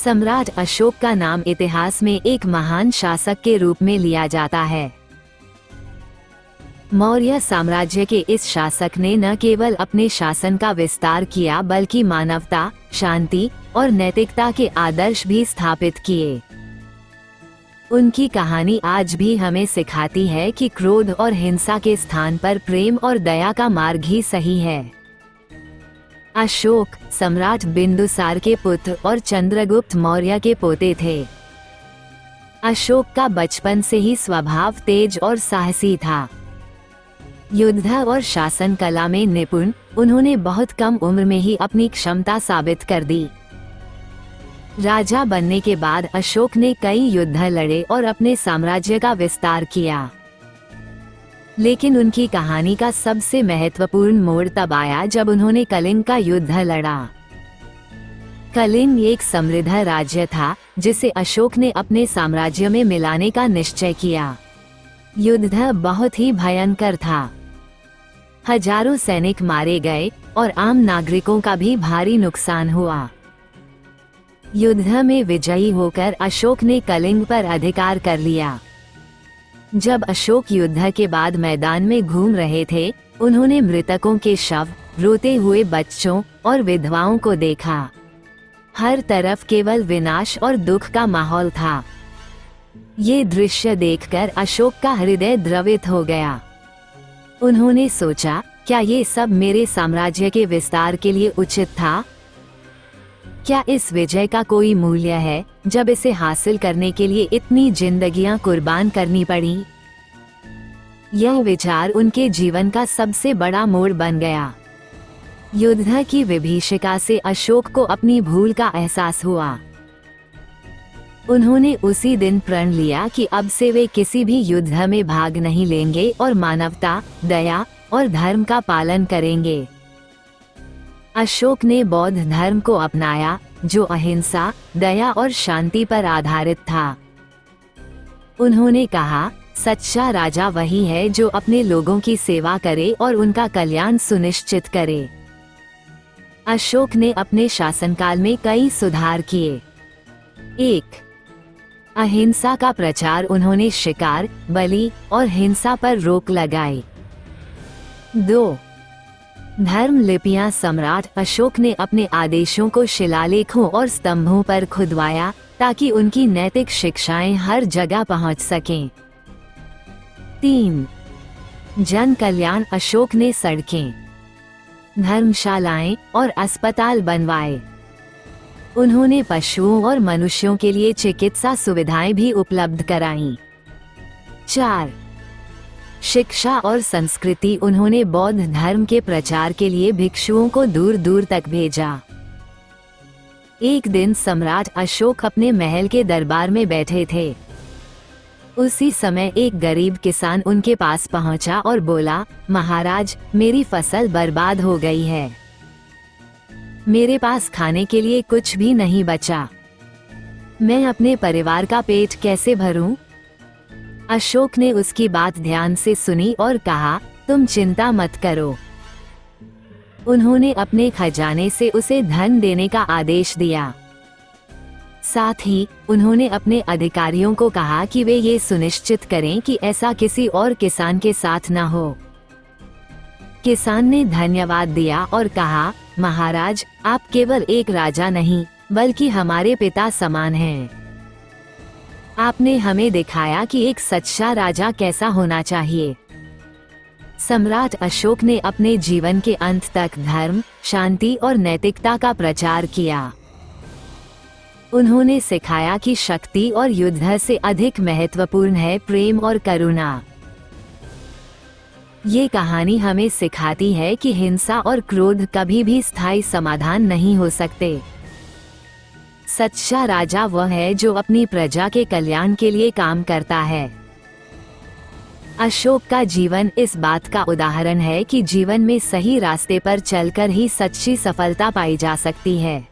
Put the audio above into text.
सम्राट अशोक का नाम इतिहास में एक महान शासक के रूप में लिया जाता है। मौर्य साम्राज्य के इस शासक ने न केवल अपने शासन का विस्तार किया बल्कि मानवता, शांति और नैतिकता के आदर्श भी स्थापित किए। उनकी कहानी आज भी हमें सिखाती है कि क्रोध और हिंसा के स्थान पर प्रेम और दया का मार्ग ही सही है। अशोक सम्राट बिंदुसार के पुत्र और चंद्रगुप्त मौर्य के पोते थे। अशोक का बचपन से ही स्वभाव तेज और साहसी था। युद्ध और शासन कला में निपुण, उन्होंने बहुत कम उम्र में ही अपनी क्षमता साबित कर दी। राजा बनने के बाद अशोक ने कई युद्ध लड़े और अपने साम्राज्य का विस्तार किया। लेकिन उनकी कहानी का सबसे महत्वपूर्ण मोड़ तब आया जब उन्होंने कलिंग का युद्ध लड़ा। कलिंग एक समृद्ध राज्य था जिसे अशोक ने अपने साम्राज्य में मिलाने का निश्चय किया। युद्ध बहुत ही भयंकर था। हजारों सैनिक मारे गए और आम नागरिकों का भी भारी नुकसान हुआ। युद्ध में विजयी होकर अशोक ने कलिंग पर अधिकार कर लिया। जब अशोक युद्ध के बाद मैदान में घूम रहे थे, उन्होंने मृतकों के शव, रोते हुए बच्चों और विधवाओं को देखा। हर तरफ केवल विनाश और दुख का माहौल था। ये दृश्य देखकर अशोक का हृदय द्रवित हो गया। उन्होंने सोचा, क्या ये सब मेरे साम्राज्य के विस्तार के लिए उचित था? क्या इस विजय का कोई मूल्य है जब इसे हासिल करने के लिए इतनी जिंदगियां कुर्बान करनी पड़ी? यह विचार उनके जीवन का सबसे बड़ा मोड़ बन गया। युद्ध की विभीषिका से अशोक को अपनी भूल का एहसास हुआ। उन्होंने उसी दिन प्रण लिया कि अब से वे किसी भी युद्ध में भाग नहीं लेंगे और मानवता, दया और धर्म का पालन करेंगे। अशोक ने बौद्ध धर्म को अपनाया, जो अहिंसा, दया और शांति पर आधारित था। उन्होंने कहा, सच्चा राजा वही है जो अपने लोगों की सेवा करे और उनका कल्याण सुनिश्चित करे। अशोक ने अपने शासनकाल में कई सुधार किए। 1. अहिंसा का प्रचार, उन्होंने शिकार, बलि और हिंसा पर रोक लगाई। 2. धर्म लिपियां, सम्राट अशोक ने अपने आदेशों को शिलालेखों और स्तंभों पर खुदवाया ताकि उनकी नैतिक शिक्षाएं हर जगह पहुंच सकें। 3. जन कल्याण, अशोक ने सड़कें, धर्मशालाएं और अस्पताल बनवाए। उन्होंने पशुओं और मनुष्यों के लिए चिकित्सा सुविधाएं भी उपलब्ध कराईं। 4. शिक्षा और संस्कृति, उन्होंने बौद्ध धर्म के प्रचार के लिए भिक्षुओं को दूर दूर तक भेजा। एक दिन सम्राट अशोक अपने महल के दरबार में बैठे थे। उसी समय एक गरीब किसान उनके पास पहुंचा और बोला, महाराज, मेरी फसल बर्बाद हो गई है। मेरे पास खाने के लिए कुछ भी नहीं बचा। मैं अपने परिवार का पेट कैसे भरूं? अशोक ने उसकी बात ध्यान से सुनी और कहा, तुम चिंता मत करो। उन्होंने अपने खजाने से उसे धन देने का आदेश दिया। साथ ही उन्होंने अपने अधिकारियों को कहा कि वे ये सुनिश्चित करें कि ऐसा किसी और किसान के साथ न हो। किसान ने धन्यवाद दिया और कहा, महाराज, आप केवल एक राजा नहीं बल्कि हमारे पिता समान हैं। आपने हमें दिखाया कि एक सच्चा राजा कैसा होना चाहिए। सम्राट अशोक ने अपने जीवन के अंत तक धर्म, शांति और नैतिकता का प्रचार किया। उन्होंने सिखाया कि शक्ति और युद्ध से अधिक महत्वपूर्ण है प्रेम और करुणा। ये कहानी हमें सिखाती है कि हिंसा और क्रोध कभी भी स्थायी समाधान नहीं हो सकते। सच्चा राजा वह है जो अपनी प्रजा के कल्याण के लिए काम करता है। अशोक का जीवन इस बात का उदाहरण है कि जीवन में सही रास्ते पर चलकर ही सच्ची सफलता पाई जा सकती है।